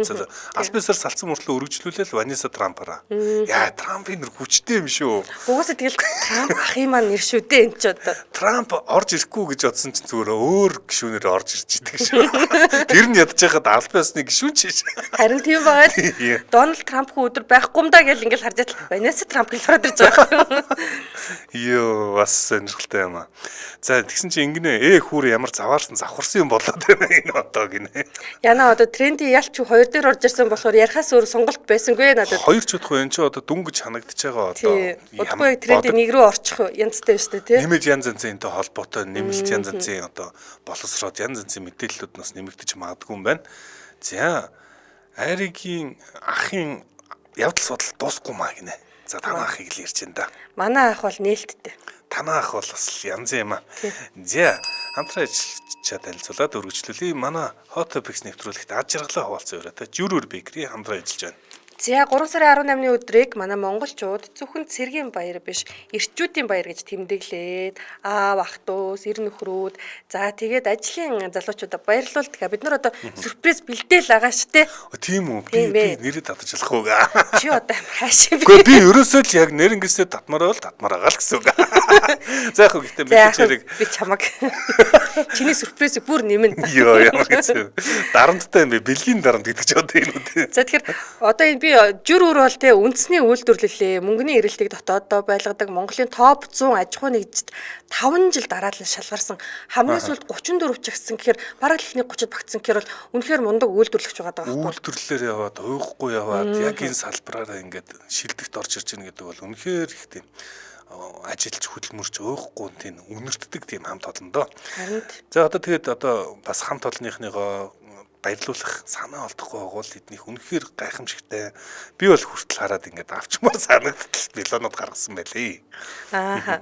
Албасаар салцсан мөртлөө өргөжлүүлээл Ванесса Трампараа. Яа, Трампын нэр хүчтэй юм шүү. Угаасаа тэгэл Трамп ахын маань нэр шүү дээ энэ ч одоо. Трамп орж ирэхгүй гэж бодсон чинь зүгээр өөр гишүүнээр орж ирж идэг шүү. Тэр нь ядж байхад албасны гишүүн чиш. Харин тийм байгаа. Дональд Трамп өдөр байхгүй юм да гэж ингээл харж байл Ванесса Трамп гэж ороод ирж байгаа. Йоо, бас сонирхолтой юм аа. За тэгсэн чинь ингэнэ хүүр ямар заваарсан завхарсан юм болоод байна энэ одоо гинэ. Яна одоо тренди ялч 2 дээр орж ирсэн болохоор ярихаас өөр сонголт байсангүй надад. 2 ч удахгүй энэ ч одоо дүнгэж ханагдаж байгаа одоо. Удахгүй тренди нэг рүү орчих янзтай шүү дээ тий. Нэмээд янз янзын энэтэй холбоотой нэмэлт янз янзын одоо боловсроод янз янзын мэдээллүүд нас нэмэгдэж магадгүй юм байна. За Аригийн ахын явдал судал дуусахгүй маа гинэ. За танаа ахыг л ярьж байна да. Манай ах бол нээлттэй. Танаа ах бол бас янз юм аа. За хамтран ажиллачаад танилцуулаад өргөжлүүлээ. Манай Hot Topics нэвтрүүлэгт аж аргалаа хуваалцсан өрөөтэй Жүрүр Бэкри хамтран ажиллаж байна. За 3 сарын 18-ны өдрийг манай монголчууд зөвхөн цэргийн баяр биш, эрчүүдийн баяр гэж тэмдэглээд аав, ах トゥ ус, эр нөхрүүд, за тэгээд ажлын залуучуудаа баярлуулдаг. Бид нар одоо сюрприз бэлдээл байгаа шүү дээ. Тийм үү? Би нэрэд татаж болох уу гээ. Чи одоо хаашаа би. Гэхдээ би ерөөсөө л яг нэрнгээсээ татмаар бол татмаар агаал гэсэн үг. За яг гэхдээ мэдчихэрэг би чамаг чиний сюрпризийг бүр нэмэн. Йоо ямар гэсэн. Дарамттай юм бэ? Бэлгийн дарамт гэдэг ч одоо энэ үү. За тэгэхээр одоо энэ би Жүр бол те үндэсний үйлдвэрлэлээ мөнгөний эрэлтийг дотооддоо байлгадаг Монголын топ 100 аж ахуй нэгжид 5 жил дараалал шалгарсан хамгийн сүүлд 34 ч гэсэн гэхээр бараг л ихний 30-д багтсан гэхээр бол үнэхээр мундаг үйлдвэрлэгч байгаа даа. Үйлдвэрлэлээр яваад уухгүй яваад яг энэ салбараараа ингээд шилдэгт орж ирж байгаа гэдэг бол үнэхээр их тийм ажилч хөдөлмөрч уухгүй тийм үнэртдэг тийм хамт олон доо. За одоо тэгээд одоо бас хамт олонныхныгоо баярлуулах санаа олдохгүй байгуул эднийх үнэхээр гайхамшигтай. Би бол хүртэл хараад ингээд авчмаар санагдтал билонод гаргасан байлээ. Аа.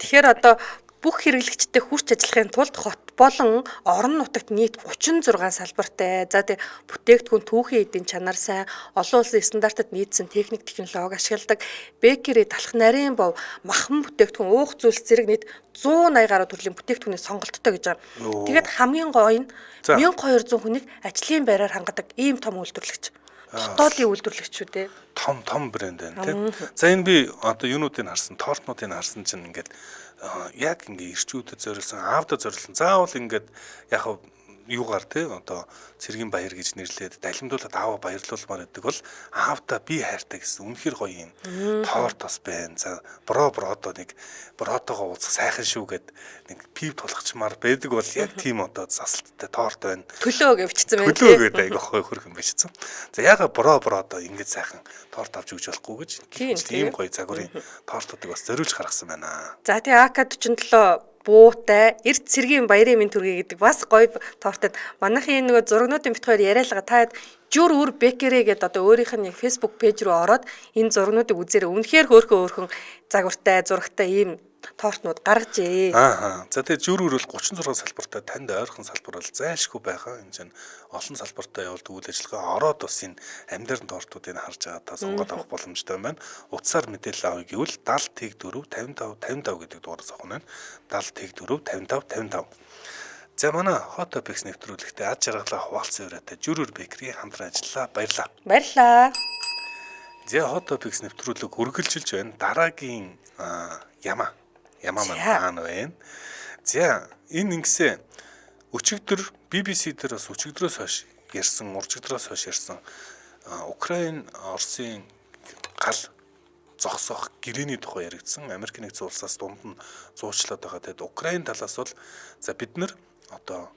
Тэгэхээр одоо бүх хэрэглэгчтэй хүрч ажиллахын тулд хот болон орон нутагт нийт 36 салбартай. За тэг бүтээгдэхүүн түүхийн эдийн чанар сайн, олон улсын стандартад нийцсэн техник технологи ашигладаг, бэкери, талах нарийн бов, махан бүтээгдэхүүн, уух зүйлс зэрэг нийт 180 гаруй төрлийн бүтээгдэхүүний сонголттой гэж байгаа. Тэгээд хамгийн гоё нь 1200 хүнийг ажлын байраар хангадаг ийм том үйлдвэрлэгч. Дотоодын үйлдвэрлэгч шүү дээ. Том брэнд байна тийм. За энэ би одоо юунуудыг харсан, тортнуудыг харсан чинь ингээд яг ингээ ирчүүдэд зориулсан, аавдад зориулсан. Заавал ингээд яг юугаар те одоо цэргийн баяр гэж нэрлээд далимдуулаад аава баярлуулмаар байдаг бол аавда би хайртай гэсэн үнэхэр гоё юм. Торт бас байна. За бродоо нэг бродоогоо уулзах сайхан шүү гэд нэг пив тулгачмаар байдаг бол яг тийм одоо засалттай торт байна. Төлөө гэвчсэн байна. Төлөө гэдэг айгаа хөрх юм байшсан. За яга бродоо ингэж сайхан торт авч өгч болохгүй гэж тийм гоё загварын тортуудыг бас зориулж гаргасан байна. За тэгээ АК-47 буутай эрт цэргийн баярын минь түргээ гэдэг бас гоё тортод манайхын энэ нөгөө зургнуудын бит хоёр яриалгаа та Жүр Бэкери гэдэг одоо өөрийнх нь Facebook пэйж рүү ороод энэ зургнуудыг үзээрэй. Үнэхээр хөөрхөн загвартай зурагтай ийм тортнууд гаргажээ. За тэгээ Жүр бол 36 салбартай танд ойрхон салбар бол зайлшгүй байгаа. Энэ чинь олон салбартай явуулдаг үйл ажиллагаа ороод бас энэ амьдарн тортуудыг харж байгаа та сонгоод авах боломжтой байна. Утсаар мэдээлэл авъя гэвэл 70 55 55 гэдэг дугаараас авах нь байна. 70 55 55. За манай Hot Topics нэвтрүүлэгтээ аж аргалаа хуваалцсан өрөөтэй Жүр Бэкри хамтран ажиллаа. Баярлалаа. Баярлалаа. За Hot Topics нэвтрүүлэг үргэлжилж байна. Дараагийн Яма маань байна. За энэ ингэсээ өчигдөр BBC дээр бас өчигдрөөс хойш ярьсан, уржигдроос хойш ярьсан Украин Оросын гал зогсоох гэрээний тухай яригдсан. Америк нэгдсэн улсаас дунд нь зуучлаад байгаа. Тэгэд Украин талаас бол за бид нар одоо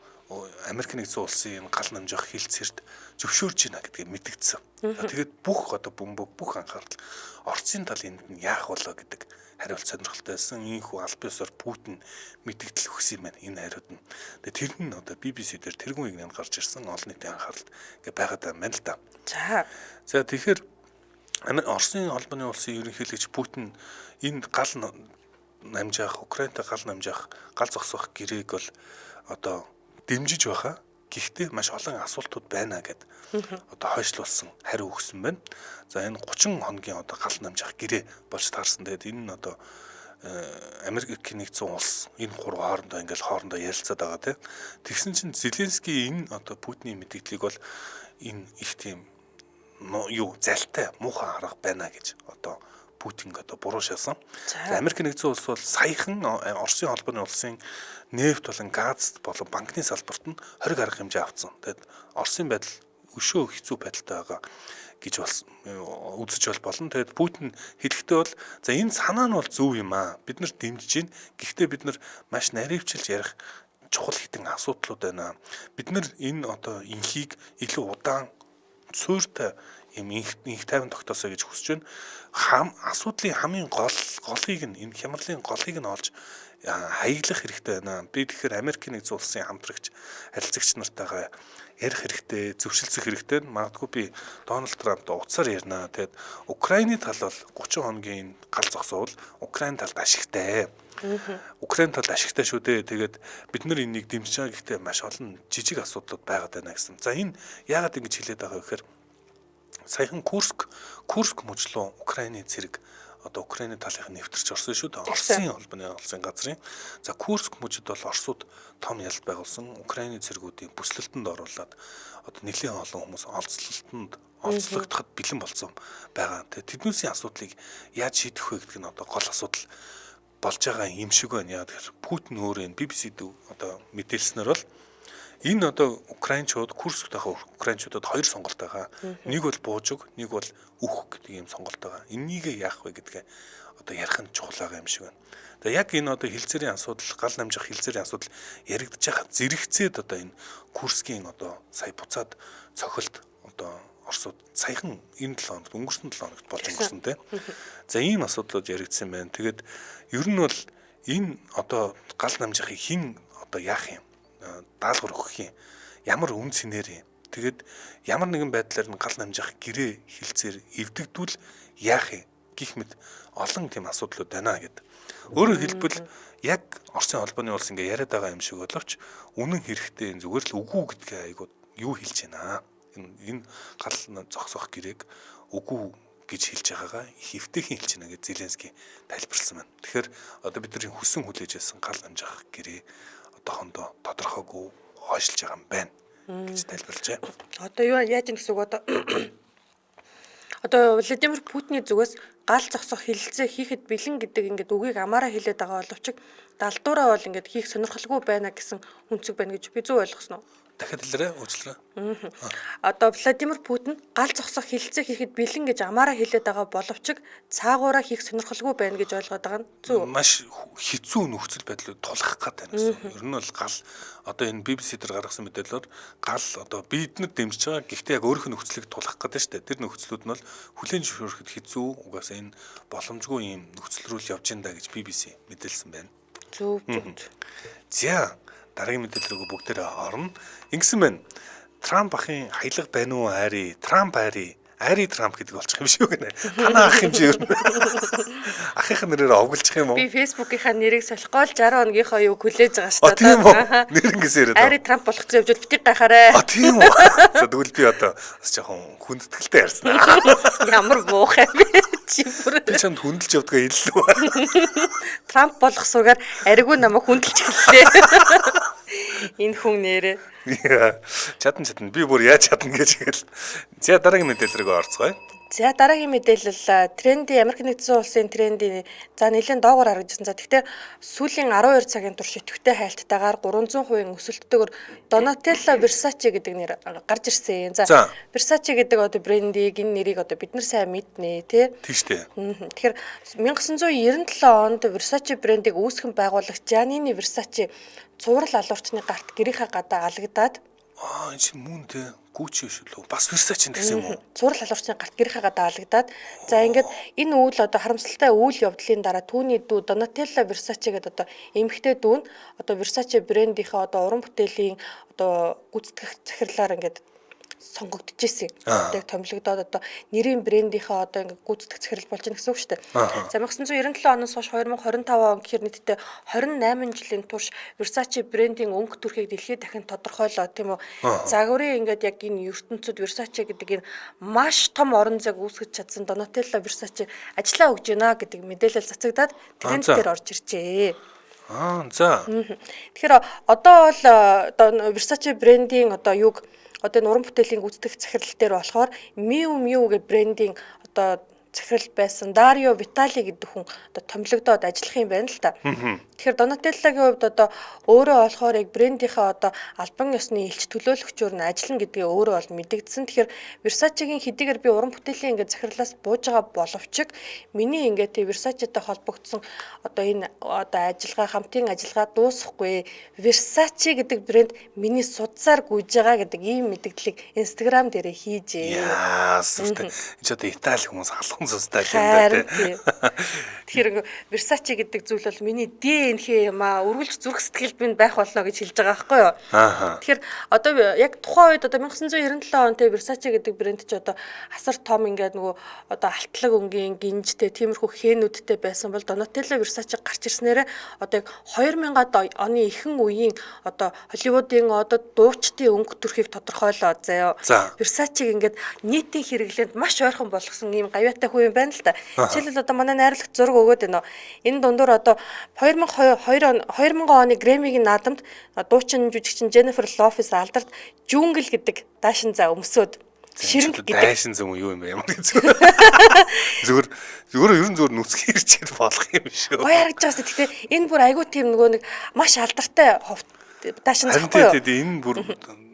Америк нэгдсэн улсын гал намжих хилцэрд зөвшөөрж байна гэдгийг мэдгдсэн. Тэгээд бүх одоо бүх анхаарал Оросын тал энд нь яах болоо гэдэг хариулт сонирхолтой байсан. Ийхүү аль биесээр Путин мэдгдэл өгсөн юм байна энэ хариуд нь. Тэгээд тэр нь одоо BBC дээр тэргүүн игнэнд гарч ирсэн олон нийтийн анхаарал гэ байгаад байна л да. За тэгэхээр Оросын холбооны улсын ерөнхийлөгч Путин энэ гал намжаах, Украинтай гал намжаах, гал зогсоох гэрээг бол одоо дэмжиж байгаа. Гэхдээ маш олон асуултууд байна гэд одоо хойшлуулсан хариу өгсөн байна. За энэ 30 хоногийн одоо гал намжаах гэрээ болж таарсан. Тэгээд энэ нь одоо Америк нэгдсэн улс энэ гурав хоорондоо ингээл хоорондоо ярилцаад байгаа тийм. Тэгсэн чинь Зеленский энэ одоо Путиний мэдээллийг бол энэ их тийм залтай муухан арга байна гэж одоо Путин одоо буруу шаасан. Америк нэгдсэн улс бол саяхан Оросын холбооны улсын нефт болон газ болон банкны салбарт нь 20 арга хэмжээ авсан. Тэгэд Оросын байдал өшөө хэцүү байдалтай байгаа гэж бас үзэж болно. Тэгэд Путин хэлэхдээ бол за энэ санаа нь бол зөв юм аа. Бид нар дэмжиж байна. Гэхдээ бид нар маш наривчилж ярих чухал хитэн асуудлууд байна. Бид нар энэ одоо инхийг илүү удаан суурьтай юм инх тайван тогтоосоо гэж хүсэж байна. Асуудлын хамгийн голыг нь энэ хямралын голыг нь олж хаяглах хэрэгтэй байна. Би тэгэхээр Америк нэгдсэн улсын хамтрагч харилцагч нартайгаа ярих хэрэгтэй, зөвшөлдсөх хэрэгтэй. Магадгүй би Дональд Трамптай уцаар ярина. Тэгээд Украины тал бол 30 хоногийн гал зогсоол Украин талд ашигтай. Украин талд ашигтай шүү дээ. Тэгээд бид нар энийг дэмжиж байгаа гэхдээ маш олон жижиг асуудлууд байгаад байна гэсэн. За энэ яагаад ингэж хэлээд байгаа вэ гэхээр саяхан Курск мужлуу Украины цэрэг одоо Украины талынх нь нэвтэрч орсон шүү дээ. Оросын холбооны улсын газрын. За Курск мужид бол Оросууд том ялалт байгуулсан. Украины цэргүүдийн бүслэлтэнд оруулаад одоо нэлээд олон хүмүүс олзлогдоход бэлэн болсон байгаа. Тэгээд тэднүүсийн асуудлыг яаж шийдэх вэ гэдэг нь одоо гол асуудал болж байгаа юм шиг байна. Яг тэгэхээр Путин өөрөө BBC-д одоо мэдээлснээр бол энэ одоо украинчууд Курскт байгаа украинчуудад хоёр сонголт байгаа. Нэг бол бууж өг, нэг бол өөх гэдэг ийм сонголт байгаа. Энийг яах вэ гэдгээ одоо ярих нь чухал байгаа юм шиг байна. Тэгээ яг энэ одоо хилцээрийн асуудал, гал намжих хилцээрийн асуудал яригдж байгаа зэрэгцээд одоо энэ Курскийн одоо сая буцаад цохилт одоо Оросууд саяхан энэ 7 хоногт өнгөрсөн 7 хоногт болж өнгөрсөн тийм. За ийм асуудлууд яригдсан байна. Тэгээд ер нь бол энэ одоо гал намжихыг хэн одоо яах юм? Даалгавар өгөх юм. Ямар үн цэнээр юм. Тэгэд ямар нэгэн байдлаар нь гал намжих гэрээ хилцээр эвдэгдүүл яах юм гэх мэт олон тийм асуудлууд байна гэдэг. Өөрөөр хэлбэл яг Оросын холбооны улс ингээ яриад байгаа юм шиг боловч үнэн хэрэгтээ зүгээр л үгүй гэдгээ айгуу юу хэлж байна. Энэ гал зогсоох гэрээг үгүй гэж хэлж байгаагаа хэвтэйхэн хэлж байна гэж Зеленский тайлбарласан байна. Тэгэхээр одоо бидний хүссэн хүлээж байсан гал намжих гэрээ одоохондоо тодорхойгүй хойшлж байгаа юм байна гэж тайлбарлажээ. Одоо юу яаж юм гэсэн үг одоо Владимир Путиний зүгээс гал зогсох хилцээ хийхэд бэлэн гэдэг ингээд үгийг амаараа хэлээд байгаа боловч далдуураа бол ингээд хийх сонирхолгүй байна гэсэн үнцэг байна гэж би зөв ойлгосноо. Дахиад хэлээрэй, уучлаарай. Одоо Владимир Путин гал зогсох хилцээ хийхэд бэлэн гэж амаараа хэлээд байгаа боловч цаагаараа хийх сонирхолгүй байна гэж ойлгоод байгаа нь зөв. Маш хэцүү нөхцөл байдлыг тулах гэдэг юм. Ер нь бол гал одоо энэ BBC дээр гаргасан мэдээлэлээр гал одоо биднэр дэмжиж байгаа. Гэхдээ яг өөрийнх нь нөхцөлийг тулах гэдэг шүү дээ. Тэр нөхцлүүд нь бол хүлээн зөвшөөрөхөд хэцүү. Угаасаа энэ боломжгүй юм нөхцөл рүү явж энэ да гэж BBC мэдээлсэн байна. Зөв. За дараагийн мэдээлэл рүү бүгдээрээ орно. Ингэсэн байна. Трамп ахын хаялга байна уу айри? Трамп айри. Айри Трамп гэдэг болчих юм шүү гэнэ. Танаа ах юм чи юу? Ахынхаа нэрээр овгөлчих юм уу? Би Facebook-ийнхаа нэрийг солихгүй л 60 хоногийнхоо юу хүлээж байгаа шүү дээ. Тийм үү? Нэр ингэсэн яриад. Айри Трамп болох гэж явж битгий гахаарай. Тийм үү? За тэгвэл би одоо бас жоохон хүндэтгэлтэй ярьсан. Ямар муухай бэ? Би чамд хүндэлж явдгаа илүү. Трамп болох сургаар ариггүй намайг хүндэлж эхэллээ. Энэ хүн нэрээ. Чадна. Би бүр яаж чадна гэж хэлээ. За дараагийн мэдээлэл рүү орцгоё. За дараагийн мэдээлэл тренди Америк нэгдсэн улсын тренди за нэлээд доогоор харагдсан. За тэгэхээр сүүлийн 12 цагийн турш идэвхтэй хайлттайгаар 300% өсөлттэйгээр Donatella Versace гэдэг нэр гарч ирсэн. За Versace гэдэг одоо брендийг энэ нэрийг одоо бид нар сайн мэднэ тий. Тийш үү. Тэгэхээр 1997 онд Versace брендийг үүсгэн байгуулагч Gianni Versace цуврал алуурчны гарт гэрийнхаа гадаа алагдаад энэ чинь мөн тэ гүүч биш үү? Бас Versace гэсэн юм уу? Цуврал алуурчны гарт гэрийнхаа гадаа алагдаад за ингээд энэ үйл одоо харамсалтай үйл явдлын дараа түүний дүү Donatella Versace гэдэг одоо эмэгтэй дүү нь одоо Versace брендийнхаа одоо уран бүтээлийн одоо гүйцэтгэх захирлаар ингээд сонгогдож ирсэн. Одоо томилогдоод одоо нэрийн брендийнхаа одоо ингээд гүйцэтгэх захирал болж байна гэсэн үг шүү дээ. За 1997 оноос хойш 2025 он гэхээр нийтдээ 28 жилийн турш Versace брендийн өнгө төрхийг дэлхийд дахин тодорхойлоо тийм үү. Загварын ингээд яг энэ ертөнцид Versace гэдэг энэ маш том орон зайг үүсгэж чадсан Donatella Versace ажиллаа өгж байна гэдэг мэдээлэл цацагдаад тренд дээр орж иржээ. За. Тэгэхээр одоо бол Versace брендийн одоо юг одоо энэ уран бүтээлийн гүйцэтгэх захирал дээр болохоор Miu Miu гэх брендийн одоо захирал байсан Dario Vitali гэдэг хүн одоо томилогдоод ажиллах юм байна л та. Тэгэхээр Donatella-гийн хувьд одоо өөрөө болохоор яг брендийнхаа одоо албан ёсны элч төлөөлөгчөөр нь ажиллана гэдгээ өөрөө бол мэдэгдсэн. Тэгэхээр Versace-гийн хэдийгээр би уран бүтээлийн ингээд захирлаас бууж байгаа боловч миний ингээд Versace-тай холбогдсон одоо энэ одоо ажиллагаа хамтын ажиллагаа дуусахгүй. Versace гэдэг брэнд миний судсаар гүйж байгаа гэдэг ийм мэдээллийг Instagram дээрээ хийжээ. Яа, сүртэй. Энд ч одоо Итали хүмүүс халах сонгон цустай юм да тий. Тэгэхээр Versace гэдэг зүйл бол миний ДНХ юм аа. Үргэлж зүрх сэтгэлд минь байх болно гэж хэлж байгаа байхгүй юу? Тэгэхээр одоо яг тухайн үед одоо 1997 он те Versace гэдэг брэнд ч одоо асар том ингээд нөгөө одоо алтлаг өнгийн гинжтэй тиймэрхүү хээнүүдтэй байсан бол Donatella Versace гарч ирснээр одоо яг 2000-ад оны ихэнх үеийн одоо Холливуудын одоо дуучдын өнгө төрхийг тодорхойлоо заяа. Versace-г ингээд нийтийн хэрэглээнд маш ойрхон болгосон ийм гавьяатай хүн юм байна л да. Жишээлбэл одоо манай найрлагч зураг өгөөд байна. Энэ дундуур одоо 2000 оны Грэммигийн наадамд дуучин жүжигчин Jennifer Lopez алдарт Jungle гэдэг даашин за өмсөөд ширэнг гэдэг даашин зам юу юм бэ? Ямар гэсэн. Зүгээр ер нь зүгээр нүцгэн ирчээд болох юм шүү. Гоё харагдаж байна. Гэхдээ энэ бүр айгүй тийм нөгөө нэг маш алдартай даашин захгүй юу? Энэ бүр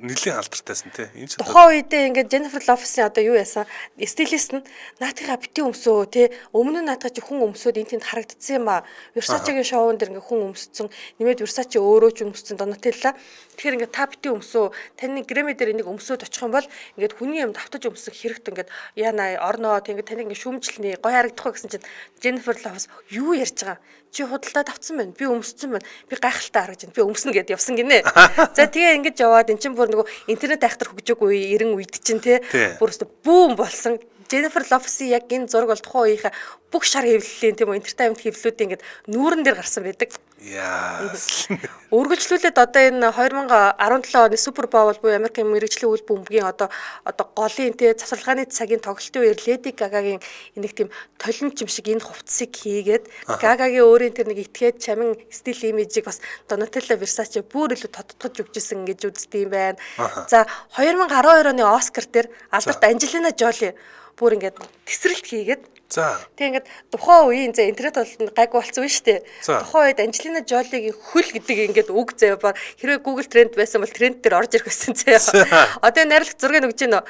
нэлийн алдартайсан тий. Энэ ч тухайн үедээ ингээд Jennifer Lopez-ийн одоо юу яасан? Стилист нь наатыгаа бити өмсөө тий. Өмнө нь наатгаа чи хүн өмсөөд энэ тэнд харагдсан юм аа. Versace-гийн шоунд дэр ингээд хүн өмссөн. Нэмээд Versace өөрөө ч өмссөн Donatella. Тэгэхээр ингээд та бити өмсөө. Таны Grammy дээр энийг өмсөөд очих юм бол ингээд хүний юм давтаж өмсөх хэрэгт ингээд яана орноо тий ингээд таны ингээд шүүмжлэнэ гоё харагдах гэсэн чинь Jennifer Lopez юу ярьж байгаа? Чи худалдаа тавцсан байна. Би өмссөн байна. Би гайхалтай харагдаж байна. Би өмснө гэдээ явсан гинэ. За тэгээ ингэж яваад эн чинь бүр нөгөө интернет айхтар хөгжөөг үе 90 үед чинь тий бүр өстө бүүм болсон. Jennifer Lopez-ийн яг энэ зураг бол тухайн үеийнхээ бүх шар хэвлэлийн тийм үү entertainment хэвлэлүүдийн ингээд нүүрэн дээр гарсан байдаг. Яа. Үргэлжлүүлээд одоо энэ 2017 оны Super Bowl буюу Америкийн мэргэжлийн үйл бөмбөгийн одоо голын тий цацралгааны цагийн тоглолтын үеэр Lady Gaga-гийн нэг тийм толимч юм шиг энэ хувцсыг хийгээд Gaga-гийн өөрийн тэр нэг этгээд чамин стил имижийг бас Donatella Versace бүр илүү тодтогч өгчсэн гэж үздэг юм байна. За 2012 оны Оскар дээр алдарт Angelina Jolie бүр ингээд тесрэлт хийгээд за тэг ингээд тухайн үеийн за интернет бол гайгүй болсон шүү дээ. Тухайн үед Angelina Jolie-гийн хөл гэдэг ингээд үг заяа бар хэрвээ Google Trend байсан бол тренд дээр орж ирэх байсан заяа. Одоо найрлагч зургийг өгч гинөө.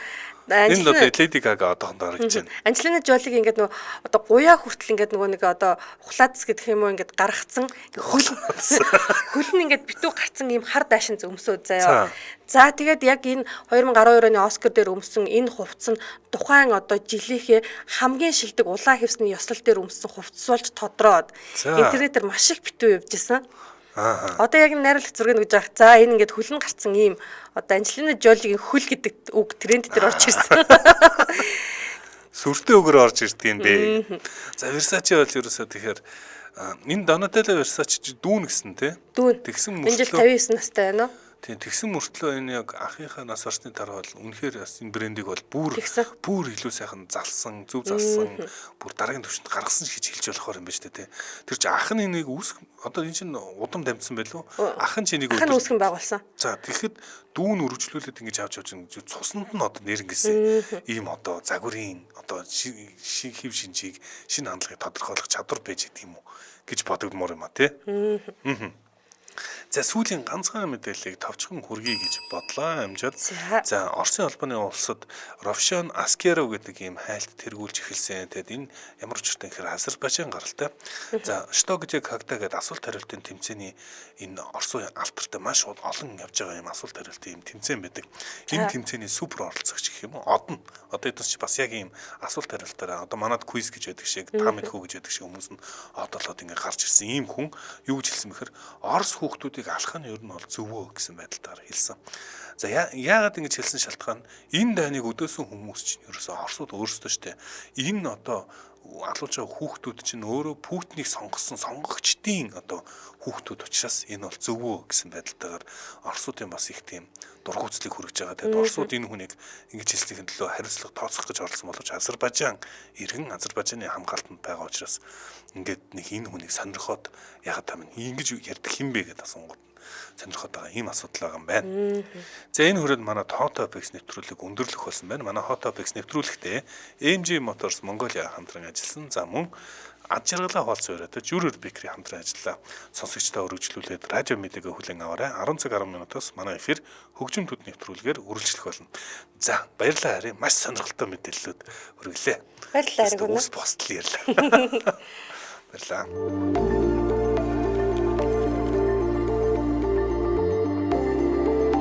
Энэ одоо Lady Gaga одоохондоо орж байна. Angelina Jolie-гийн ингээд нөгөө одоо гуяа хүртэл ингээд нөгөө нэг одоо ухлаадс гэдэг юм уу ингээд гаргацсан хөл нь ингээд битүү гарцсан ийм хар даашин өмсөө заяа. За тэгээд яг энэ 2012 оны Оскар дээр өмсөн энэ хувцас нь тухайн одоо жилийнхээ хамгийн шилдэг улаан хэвсний ёслол дээр өмссөн хувцас болж тодроод интернетээр маш их битүү явж исэн. Одоо яг найрлагч зургийг өгж байгаа. За энэ ингээд хөлн гарцсан ийм одоо Angelina Jolie-гийн хөл гэдэг үг тренд дээр орж ирсэн. Сүртэй өгөр орж ирдэг юм бэ. За Versace бол ерөөсөө тэгэхээр энэ Donatella Versace дүүн гэсэн тий. Тэгсэн мөртлөө энэ жил 59 настай байна уу? Тийм тэгсэн мөртлөө энэ яг ахынхаа нас орсны дараа бол үнэхээр бас энэ брендийг бол бүр илүү сайхан залсан, зөв залсан, бүр дараагийн түвшинд гаргасан гэж хэлж болохоор юм ба шүү дээ. Тэр чи ах нь энийг үүсэх одоо энэ чинь удам дамжсан байлгүй. Ах нь чи энийг үүсгэн байгуулсан. За тэгэхэд дүүн үргэлжлүүлээд ингэж авч цуснд нь одоо нэрнгэсэн ийм одоо загварын одоо хев шинжийг шинэ хандлагыг тодорхойлох чадвар байж идэг юм уу гэж бодогдмоор юм а тий. За сүүлийн ганцхан мэдээллийг товчхон хүргэе гэж бодлоо амжаад. За Оросын албаны улсад Ровшан Аскеров гэдэг ийм хайлт тэргүүлж эхэлсэн. Тэгэд энэ ямар учиртай гэхээр Азербайджан гаралтай. За что гэж когда гэдэг асуулт хариултын тэмцээний энэ Оросын алтартай маш олон явж байгаа ийм асуулт хариултын ийм тэмцээн байдаг. Энэ тэмцээний супер оролцогч гэх юм уу? Одон. Одоо эдгээр чи бас яг ийм асуулт хариултаараа одоо манад квиз гэж байдаг шиг, та мэдхүү гэж байдаг шиг хүмүүс нь одоолоод ингэ гарч ирсэн ийм хүн юу гэж хэлсэн бэхээр Орос хүүхдүүдийг алах нь ер нь бол зөвөө гэсэн байдалтаар хэлсэн. За яагаад ингэж хэлсэн шалтгаан энэ дайныг өдөөсөн хүмүүс чинь ерөөсөө Оросууд өөрсдөө штэ энэ одоо алууж байгаа хүүхдүүд чинь өөрөө Путинийг сонгосон сонгогчдын одоо хүүхдүүд учраас энэ бол зөвөө гэсэн байдалтайгаар Оросуудын бас их тийм дургуутслыг хүргэж байгаа. Тэгээд Оросууд энэ хүнийг ингэж хэлснийхэн төлөө хариуцлага тооцох гэж оролцсон боловч Азербайджан иргэн Азербайджаны хамгаалтанд байгаа учраас ингээд нэг энэ хүнийг сонирхоод ягаад та минь ингэж ярьдаг хэм бэ гэдэг асуунгууд сонирхоод байгаа ийм асуудал байгаа юм байна. За энэ хүрээд манай Hot Topics нэвтрүүлэг өндөрлөх болсон байна. Манай Hot Topics нэвтрүүлэгтээ AMG Motors Mongolia хамтран ажилласан. За мөн ад жаргалаа хаалцсан өрөөд Juror Bakery хамтран ажиллаа. Сонсогчдоо өргөжлүүлээд радио мэдээгээ хүлээн аваарай. 10 цаг 10 минутаас манай эфир хөгжим төд нэвтрүүлгээр үргэлжлэх болно. За баярлалаа харин маш сонирхолтой мэдээллүүд хүргэлээ. Баярлалаа. Ус постл ярьлаа. Баярлалаа.